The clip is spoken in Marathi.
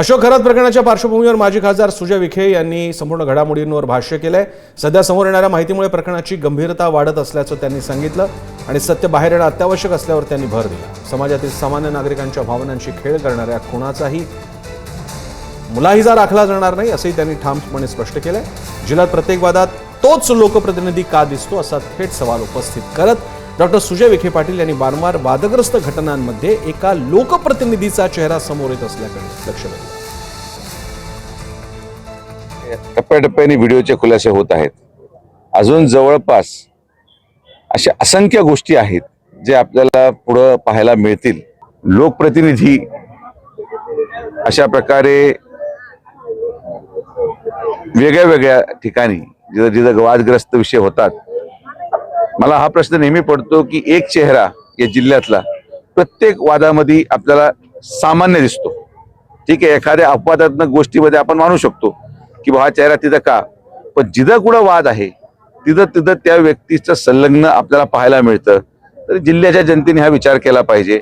अशोक खरात प्रकरणाच्या पार्श्वभूमीवर माजी खासदार सुजय विखे यांनी संपूर्ण घडामोडींवर भाष्य केलंय। सध्या समोर येणाऱ्या माहितीमुळे प्रकरणाची गंभीरता वाढत असल्याचं त्यांनी सांगितलं आणि सत्य बाहेर येणं अत्यावश्यक असल्यावर त्यांनी भर दिला। समाजातील सामान्य नागरिकांच्या भावनांशी खेळ करणाऱ्या कुणाचाही मुलाहिजा राखला जाणार नाही असंही त्यांनी ठामपणे स्पष्ट केलंय। जिल्ह्यात प्रत्येक वादात तोच लोकप्रतिनिधी का दिसतो असा थेट सवाल उपस्थित करत डॉक्टर सुजय विखे पाटील यांनी वारंवार वादग्रस्त घटनांमध्ये एका लोकप्रतिनिधीचा चेहरा समोर येत असल्याकडे लक्ष वेधलं। टप्प्याटप्प्याने व्हिडिओचे खुलासे होत आहेत। अजून जवळपास अशा असंख्य गोष्टी आहेत जे आपल्याला पुढे पाहायला मिळतील। लोकप्रतिनिधी अशा प्रकारे वेगळ्या वेगळ्या ठिकाणी जिथं वादग्रस्त विषय होतात, मला हा प्रश्न नेहमी पडतो की एक चेहरा या जिल्ह्यातला प्रत्येक वादामध्ये आपल्याला सामान्य दिसतो। ठीक आहे, एखाद्या अपवादात्मक गोष्टीमध्ये आपण मानू शकतो की हा चेहरा तिथं का, पण जिथं कुठं वाद आहे तिथं तिथं त्या व्यक्तीचं संलग्न आपल्याला पाहायला मिळतं। तर जिल्ह्याच्या जनतेने हा विचार केला पाहिजे।